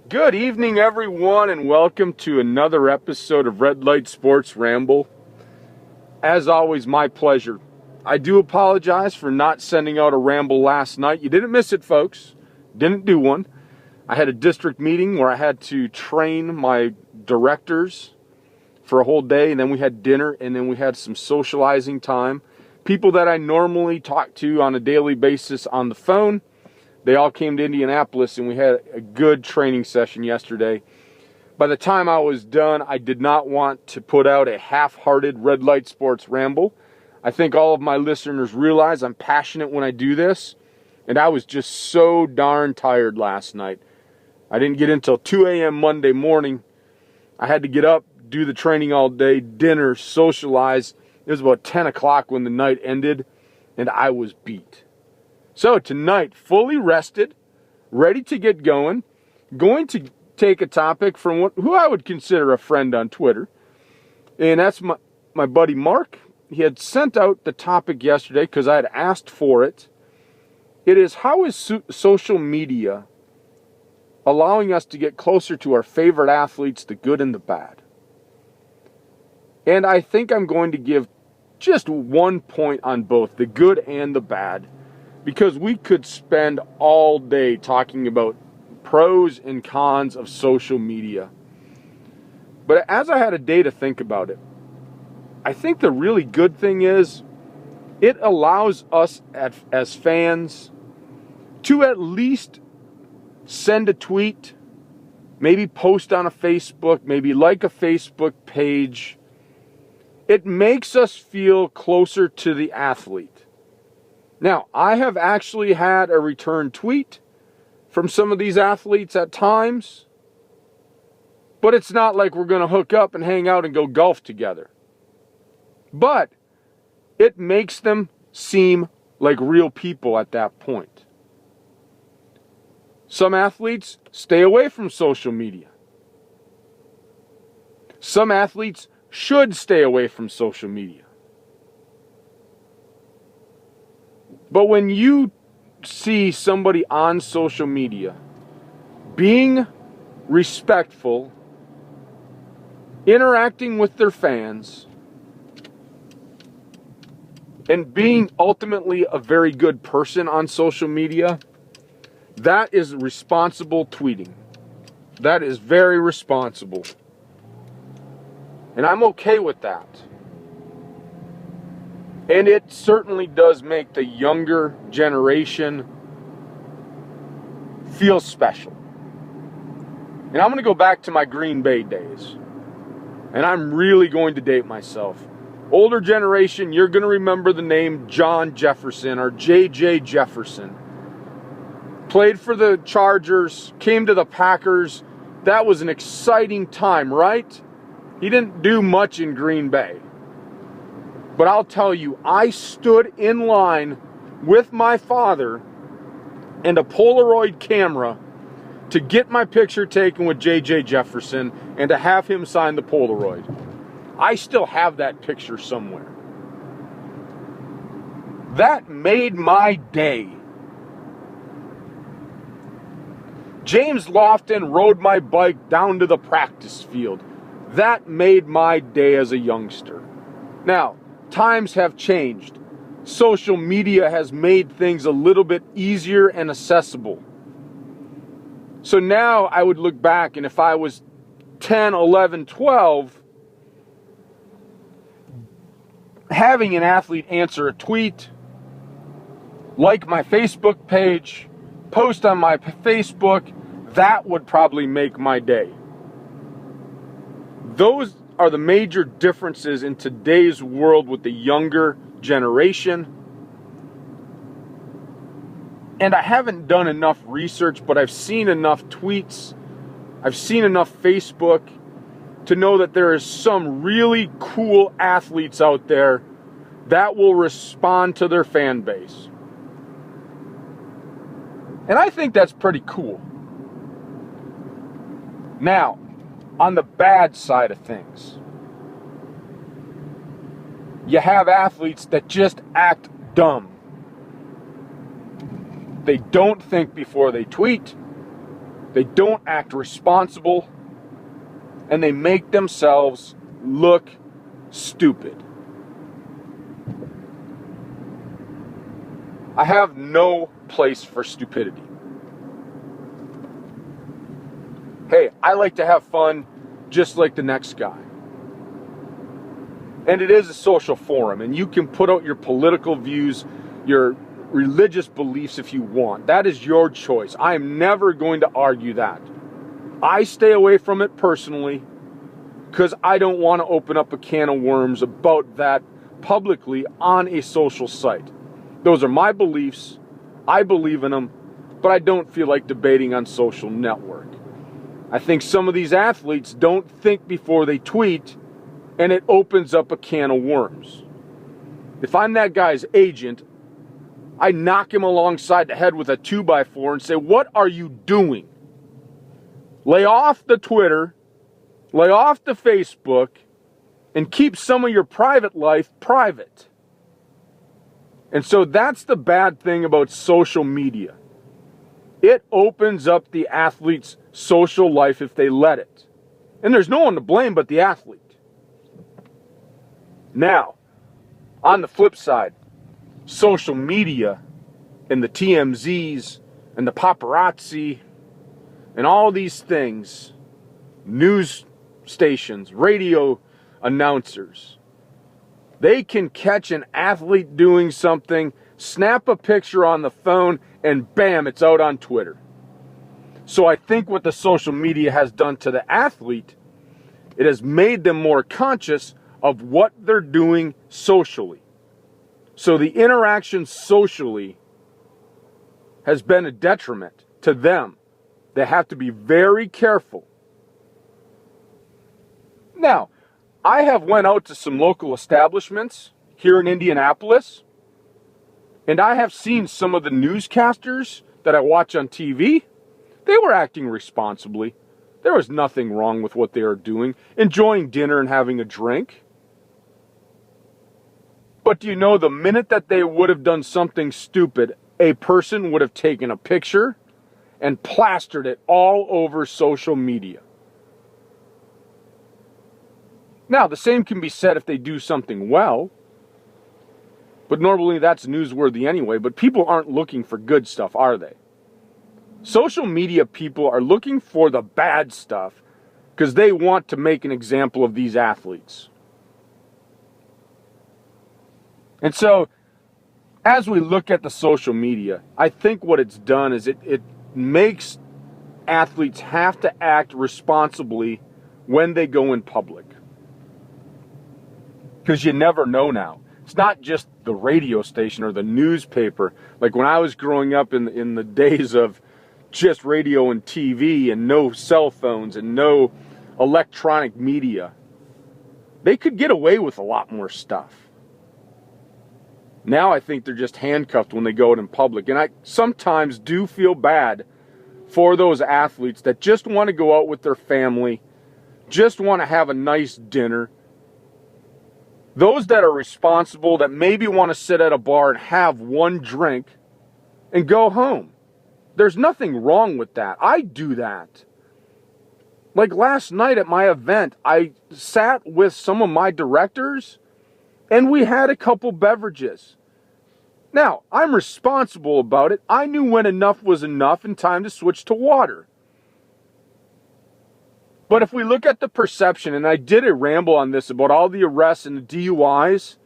Good evening, everyone, and welcome to another episode of Light Sports Ramble. As always, my pleasure. I do apologize for not sending out a ramble last night. You didn't miss it, folks. Didn't do one. I had a district meeting where I had to train my directors for a whole day, and then we had dinner, and then we had some socializing time. People that I normally talk to on a daily basis on the phone, they all came to Indianapolis, and we had a good training session yesterday. By the time I was done, I did not want to put out a half-hearted Red Light Sports Ramble. I think all of my listeners realize I'm passionate when I do this, and I was just so darn tired last night. I didn't get in until 2 a.m. Monday morning. I had to get up, do the training all day, dinner, socialize. It was about 10 o'clock when the night ended, and I was beat. So tonight, fully rested, ready to get going to take a topic from who I would consider a friend on Twitter. And that's my buddy Mark. He had sent out the topic yesterday because I had asked for it. It is, how is social media allowing us to get closer to our favorite athletes, the good and the bad? And I think I'm going to give just 1 point on both, the good and the bad, because we could spend all day talking about pros and cons of social media. But as I had a day to think about it, I think the really good thing is it allows us as fans to at least send a tweet, maybe post on a Facebook, maybe like a Facebook page. It makes us feel closer to the athlete. Now, I have actually had a return tweet from some of these athletes at times, but it's not like we're going to hook up and hang out and go golf together. But it makes them seem like real people at that point. Some athletes stay away from social media. Some athletes should stay away from social media. But when you see somebody on social media being respectful, interacting with their fans, and being ultimately a very good person on social media, that is responsible tweeting. That is very responsible. And I'm okay with that. And it certainly does make the younger generation feel special. And I'm going to go back to my Green Bay days. And I'm really going to date myself. Older generation, you're going to remember the name John Jefferson or J.J. Jefferson. Played for the Chargers, came to the Packers. That was an exciting time, right? He didn't do much in Green Bay. But I'll tell you, I stood in line with my father and a Polaroid camera to get my picture taken with J.J. Jefferson and to have him sign the Polaroid. I still have that picture somewhere. That made my day. James Lofton rode my bike down to the practice field. That made my day as a youngster. Now, times have changed. Social media has made things a little bit easier and accessible. So now I would look back, and if I was 10, 11, 12, having an athlete answer a tweet, like my Facebook page, post on my Facebook, that would probably make my day. Those are the major differences in today's world with the younger generation. And I haven't done enough research, but I've seen enough tweets, I've seen enough Facebook to know that there is some really cool athletes out there that will respond to their fan base. And I think that's pretty cool. Now, on the bad side of things, you have athletes that just act dumb. They don't think before they tweet. They don't act responsible, and they make themselves look stupid. I have no place for stupidity. Hey, I like to have fun just like the next guy. And it is a social forum, and you can put out your political views, your religious beliefs if you want. That is your choice. I am never going to argue that. I stay away from it personally because I don't want to open up a can of worms about that publicly on a social site. Those are my beliefs. I believe in them, but I don't feel like debating on social network. I think some of these athletes don't think before they tweet, and it opens up a can of worms. If I'm that guy's agent, I knock him alongside the head with a 2x4 and say, what are you doing? Lay off the Twitter, lay off the Facebook, and keep some of your private life private. And so that's the bad thing about social media. It opens up the athlete's social life if they let it. And there's no one to blame but the athlete. Now, on the flip side, social media and the TMZs and the paparazzi and all these things, news stations, radio announcers, they can catch an athlete doing something, snap a picture on the phone, and bam, it's out on Twitter. So I think what the social media has done to the athlete, it has made them more conscious of what they're doing socially. So the interaction socially has been a detriment to them. They have to be very careful. Now, I have went out to some local establishments here in Indianapolis, and I have seen some of the newscasters that I watch on TV. They were acting responsibly. There was nothing wrong with what they were doing, enjoying dinner and having a drink. But do you know, the minute that they would have done something stupid, a person would have taken a picture and plastered it all over social media. Now, the same can be said if they do something well, but normally that's newsworthy anyway. But people aren't looking for good stuff, are they? Social media people are looking for the bad stuff because they want to make an example of these athletes. And so, as we look at the social media, I think what it's done is it makes athletes have to act responsibly when they go in public. Because you never know now. It's not just the radio station or the newspaper. Like when I was growing up in the days of just radio and TV and no cell phones and no electronic media, they could get away with a lot more stuff. Now I think they're just handcuffed when they go out in public. And I sometimes do feel bad for those athletes that just want to go out with their family, just want to have a nice dinner. Those that are responsible, that maybe want to sit at a bar and have one drink and go home. There's nothing wrong with that. I do that. Like last night at my event, I sat with some of my directors and we had a couple beverages. Now, I'm responsible about it. I knew when enough was enough and time to switch to water. But if we look at the perception, and I did a ramble on this about all the arrests and the DUIs,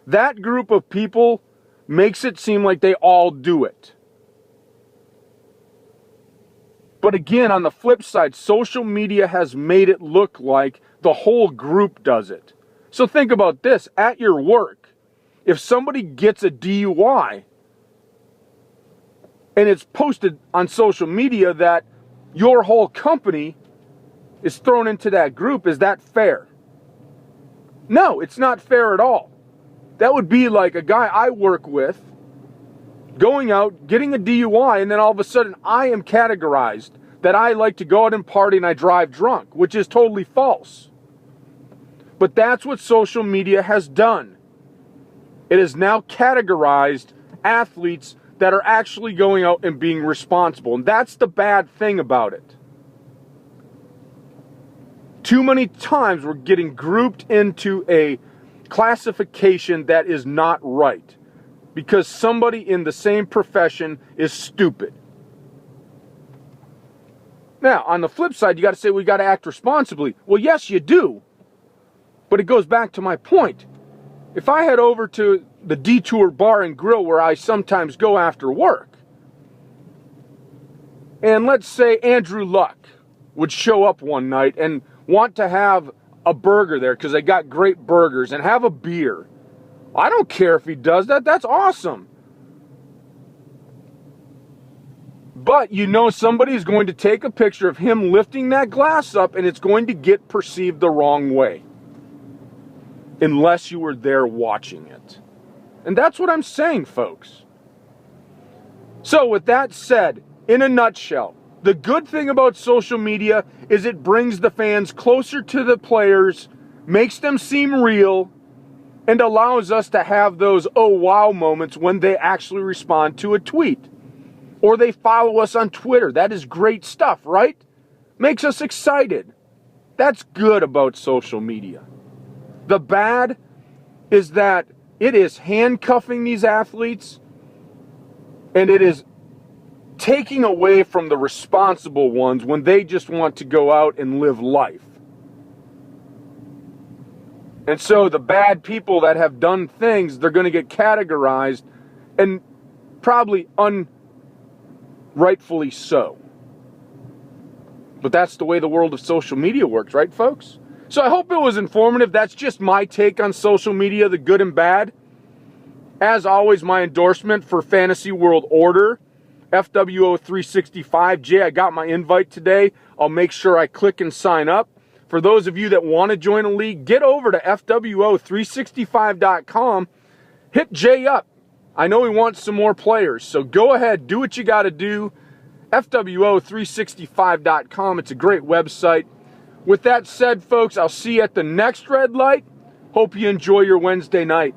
that group of people makes it seem like they all do it. But again, on the flip side, social media has made it look like the whole group does it. So think about this. At your work, if somebody gets a DUI and it's posted on social media that your whole company is thrown into that group, is that fair? No, it's not fair at all. That would be like a guy I work with going out, getting a DUI, and then all of a sudden I am categorized that I like to go out and party and I drive drunk, which is totally false. But that's what social media has done. It has now categorized athletes that are actually going out and being responsible. And that's the bad thing about it. Too many times we're getting grouped into a classification that is not right because somebody in the same profession is stupid. Now, on the flip side, you got to say we got to act responsibly. Well, yes, you do. But it goes back to my point. If I head over to the Detour Bar and Grill where I sometimes go after work, and let's say Andrew Luck would show up one night and want to have a burger there because they got great burgers and have a beer. I don't care if he does that. That's awesome. But you know somebody's going to take a picture of him lifting that glass up and it's going to get perceived the wrong way. Unless you were there watching it. And that's what I'm saying, folks. So with that said, in a nutshell, the good thing about social media is it brings the fans closer to the players, makes them seem real, and allows us to have those oh wow moments when they actually respond to a tweet. Or they follow us on Twitter. That is great stuff, right? Makes us excited. That's good about social media. The bad is that it is handcuffing these athletes and it is taking away from the responsible ones when they just want to go out and live life. And so the bad people that have done things, they're going to get categorized and probably rightfully so. But that's the way the world of social media works, right, folks? So I hope it was informative. That's just my take on social media, the good and bad. As always, my endorsement for Fantasy World Order, FWO365. Jay, I got my invite today. I'll make sure I click and sign up. For those of you that want to join a league, get over to FWO365.com. Hit Jay up. I know he wants some more players, so go ahead, do what you got to do. FWO365.com. It's a great website. With that said, folks, I'll see you at the next red light. Hope you enjoy your Wednesday night.